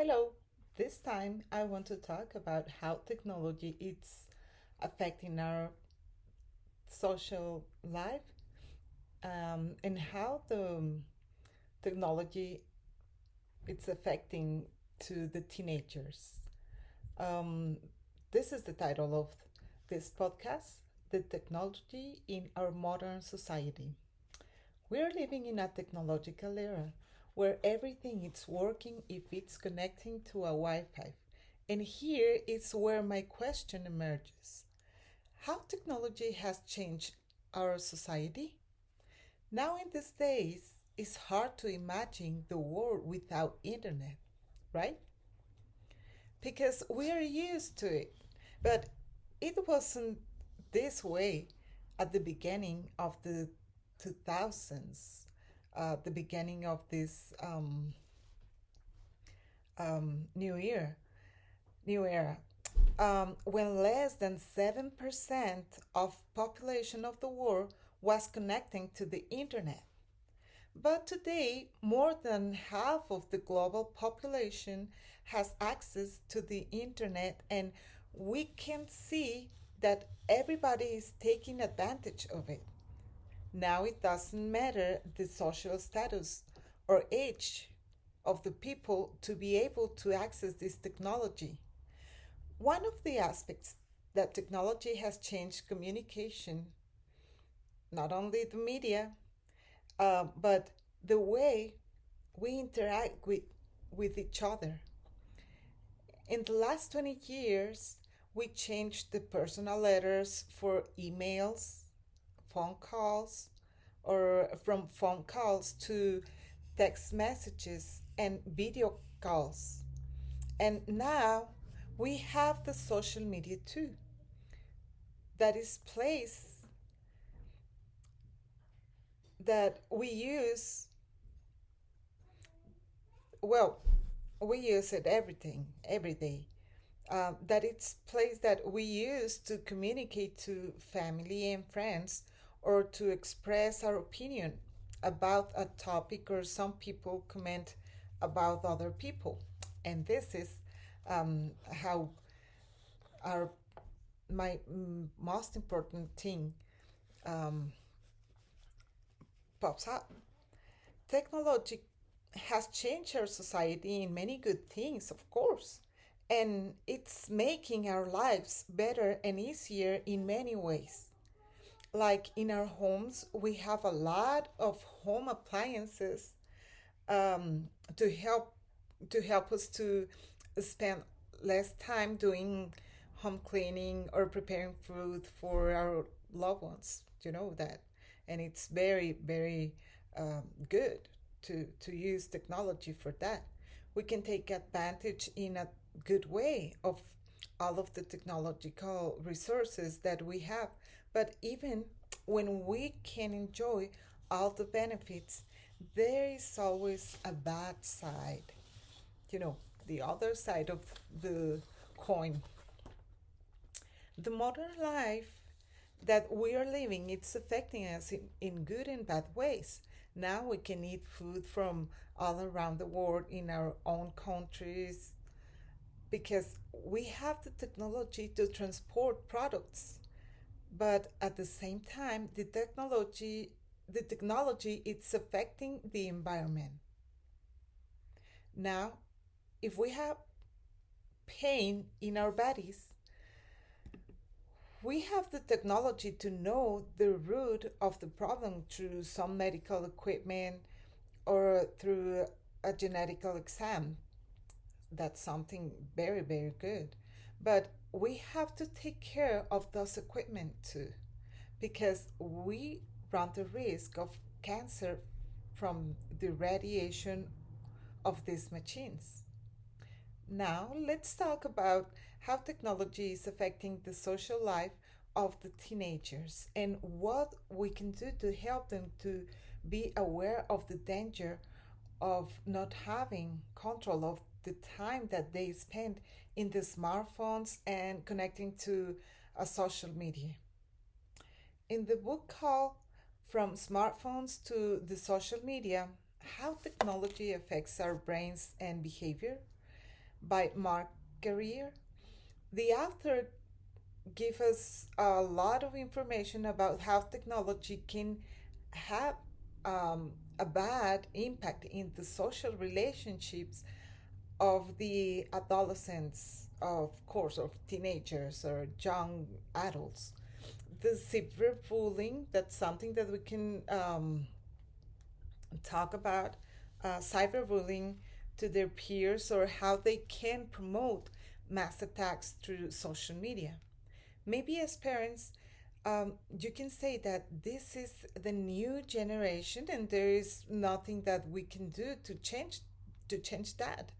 Hello. This time I want to talk about how technology is affecting our social life and how the technology it's affecting to the teenagers. Um, this is the title of this podcast, The Technology in Our Modern Society. We're living in a technological era where everything is working if it's connecting to a Wi-Fi. And here is where my question emerges. How technology has changed our society? Now in these days, it's hard to imagine the world without internet, right? Because we are used to it. But it wasn't this way at the beginning of the 2000s, the beginning of this new year, new era, when less than 7% of population of the world was connecting to the internet. But today, more than half of the global population has access to the internet, and we can see that everybody is taking advantage of it. Now it doesn't matter the social status or age of the people to be able to access this technology. One of the aspects that technology has changed communication, not only the media, but the way we interact with each other. In the last 20 years, we changed the personal letters for emails, phone calls, or from phone calls to text messages and video calls. And now we have the social media too, that is place that we use. Well, we use it everything every day. That it's place that we use to communicate to family and friends or to express our opinion about a topic, or some people comment about other people. And this is how our my most important thing um, pops up. Technology has changed our society in many good things, of course, and it's making our lives better and easier in many ways. Like in our homes, we have a lot of home appliances um, to help us to spend less time doing home cleaning or preparing food for our loved ones. You know that, and it's very good to use technology for that. We can take advantage in a good way of all of the technological resources that we have. But even when we can enjoy all the benefits, there is always a bad side. You know, the other side of the coin. The modern life that we are living, it's affecting us in good and bad ways. Now we can eat food from all around the world in our own countries because we have the technology to transport products. But at the same time, the technology it's affecting the environment. Now, if we have pain in our bodies, we have the technology to know the root of the problem through some medical equipment or through a genetical exam. That's something very good. But we have to take care of those equipment too, because we run the risk of cancer from the radiation of these machines. Now, let's talk about how technology is affecting the social life of the teenagers and what we can do to help them to be aware of the danger of not having control of the time that they spend in the smartphones and connecting to a social media. In the book called From Smartphones to the Social Media, How Technology Affects Our Brains and Behavior, by Mark Carrier. The author gives us a lot of information about how technology can have a bad impact in the social relationships of the adolescents, of course, of teenagers or young adults. The cyberbullying, that's something that we can talk about, cyberbullying to their peers, or how they can promote mass attacks through social media. Maybe as parents, you can say that this is the new generation and there is nothing that we can do to change that.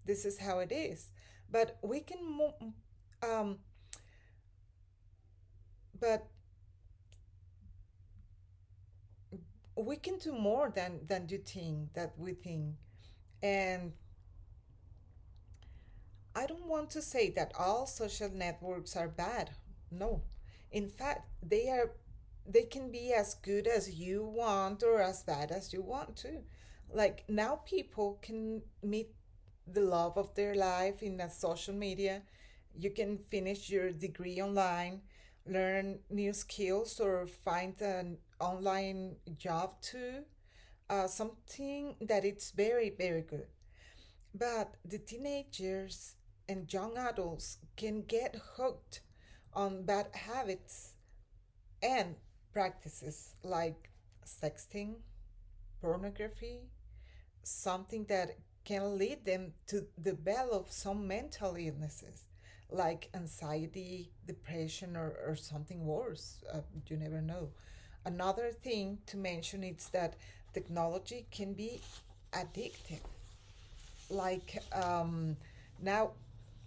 This is how it is. But we can um, but we can do more than you think that we think. And I don't want to say that all social networks are bad. No. In fact, they can be as good as you want or as bad as you want to. Like now people can meet the love of their life in a social media. You can finish your degree online, learn new skills, or find an online job too. Something that it's very, very good. But the teenagers and young adults can get hooked on bad habits and practices like sexting, pornography, something that can lead them to develop some mental illnesses like anxiety, depression, or something worse. You never know. Another thing to mention is that technology can be addictive. Like now,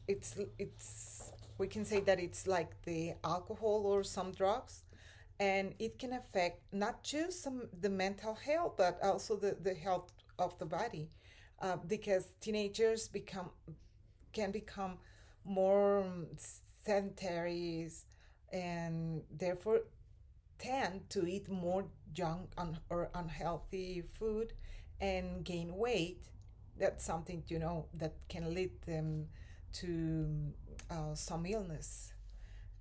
it's we can say that it's like the alcohol or some drugs, and it can affect not just the mental health but also the health of the body, because teenagers can become more sedentary and therefore tend to eat more junk or unhealthy food and gain weight. That's something that can lead them to some illness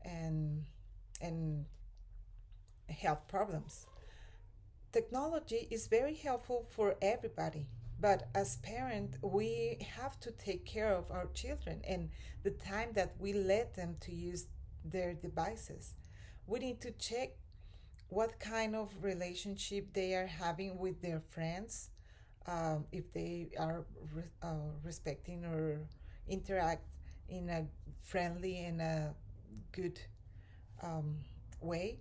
and and health problems. Technology is very helpful for everybody, but as parents, we have to take care of our children and the time that we let them to use their devices. We need to check what kind of relationship they are having with their friends, if they are respecting or interact in a friendly and a good um, way.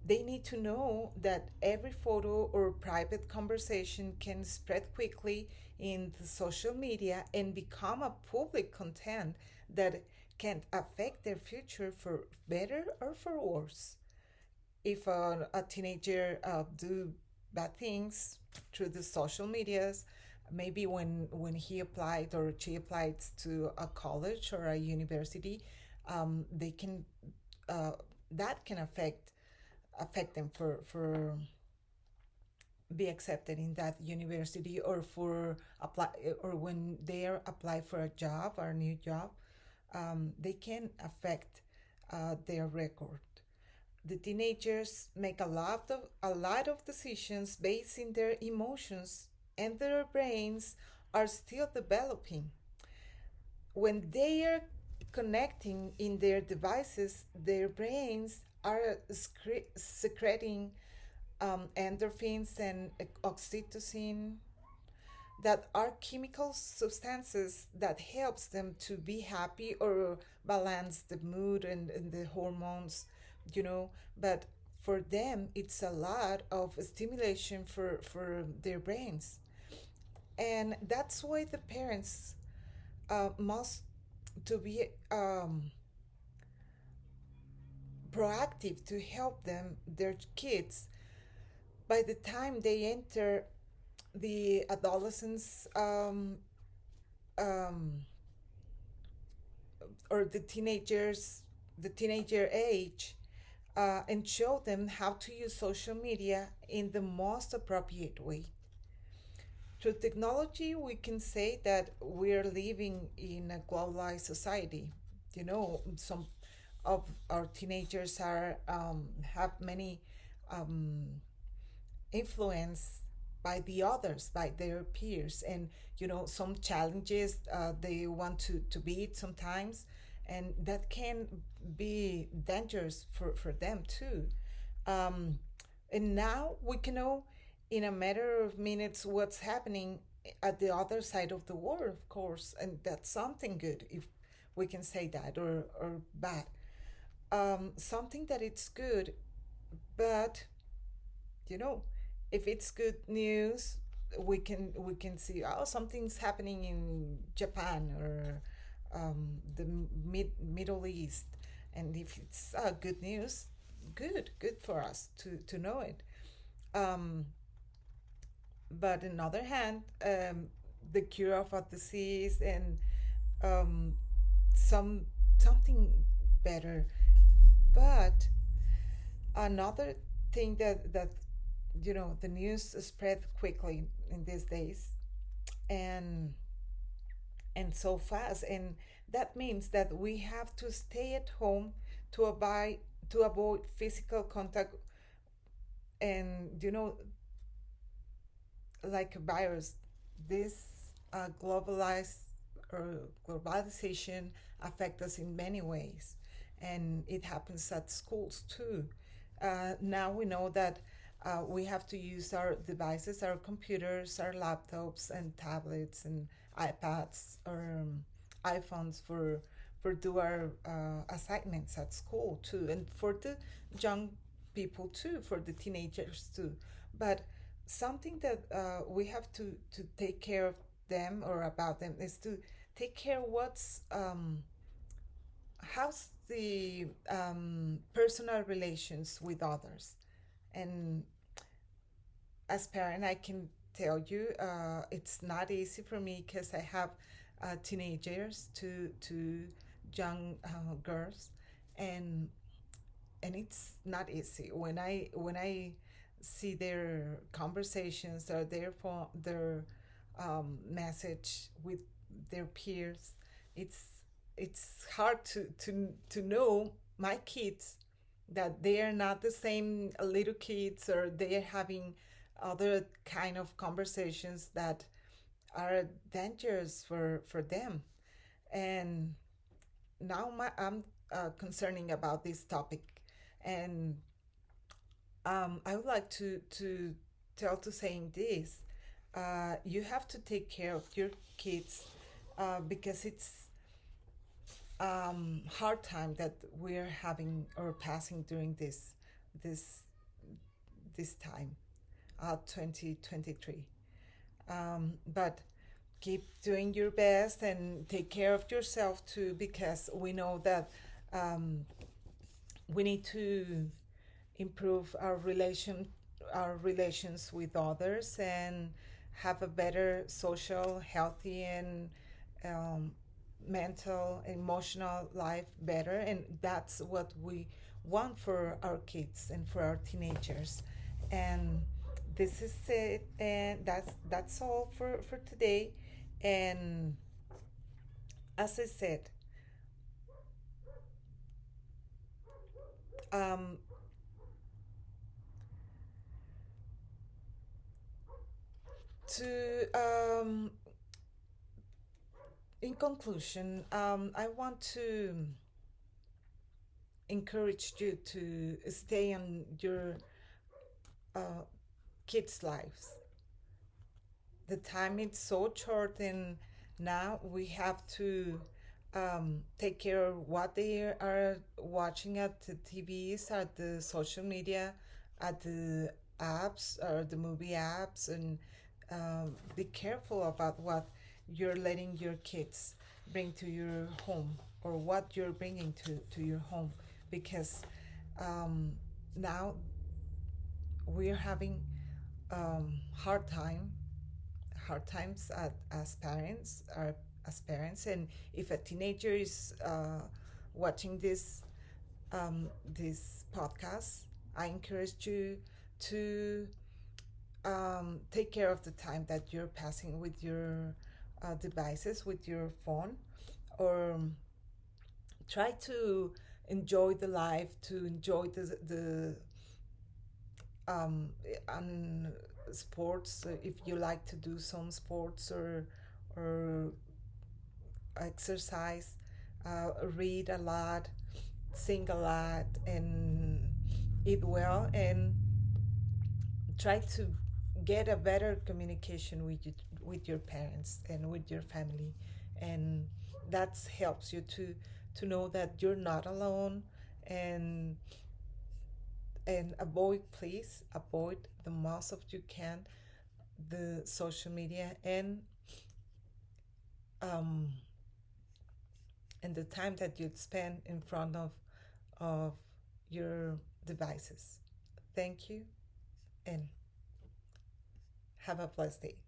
They need to know that every photo or private conversation can spread quickly in the social media and become a public content that can affect their future for better or for worse. If a teenager do bad things through the social medias, maybe when he applied or she applied to a college or a university, they can uh, that can affect them for be accepted in that university, or for apply, or when they are apply for a job or a new job, they can affect their record. The teenagers make a lot of decisions based in their emotions, and their brains are still developing. When they are connecting in their devices, their brains are secreting endorphins and oxytocin, that are chemical substances that helps them to be happy or balance the mood and the hormones, you know. But for them it's a lot of stimulation for their brains, and that's why the parents must to be proactive to help them their kids by the time they enter the adolescence, um, or the teenager age, and show them how to use social media in the most appropriate way. Through technology, we can say that we're living in a globalized society. Some of our teenagers are have many um, influence by the others, by their peers, and some challenges they want to beat sometimes, and that can be dangerous for them too. Um, and now we can know in a matter of minutes what's happening at the other side of the world, of course, and that's something good if we can say that, or bad. Something that it's good, but you know if it's good news, we can see, oh, something's happening in Japan or the Middle East, and if it's good news, good for us to know it. um, but on the other hand, the cure of a disease and um, some something better. But another thing that the news spread quickly in these days, and so fast, and that means that we have to stay at home to avoid physical contact, and like a virus, this globalized or globalization affect us in many ways, and it happens at schools too. Now we know that we have to use our devices, our computers, our laptops and tablets and iPads or iPhones for do our assignments at school too, and for the young people too, for the teenagers too. But something that we have to take care of them or about them is to take care what's how's the personal relations with others. And as parent, I can tell you, it's not easy for me because I have teenagers, two young girls, and it's not easy when I see their conversations or their message with their peers. It's hard to know my kids, that they are not the same little kids, or they are having other kind of conversations that are dangerous for them. And now I'm concerning about this topic, and I would like to tell to saying this: you have to take care of your kids, because it's hard time that we're having or passing during this this time, 2023. But keep doing your best and take care of yourself too, because we know that um, we need to improve our relations with others, and have a better social, healthy, and um, mental, emotional life better. And that's what we want for our kids and for our teenagers. And this is it, and that's all for today. And as I said, um, to in conclusion, I want to encourage you to stay on your uh, kids' lives. The time is so short, and now we have to take care of what they are watching at the TVs, at the social media, at the apps or the movie apps, and be careful about what you're letting your kids bring to your home, or what you're bringing to your home, because um, now we're having hard hard times as parents, and if a teenager is watching this podcast, I encourage you to take care of the time that you're passing with your devices, with your phone, or try to enjoy the life, to enjoy um, and sports, if you like to do some sports or exercise, read a lot, sing a lot, and eat well, and try to get a better communication with your parents and with your family, and that helps you to know that you're not alone, and avoid, please avoid the most of you can the social media um and the time that you'd spend in front of your devices. Thank you, and have a blessed day.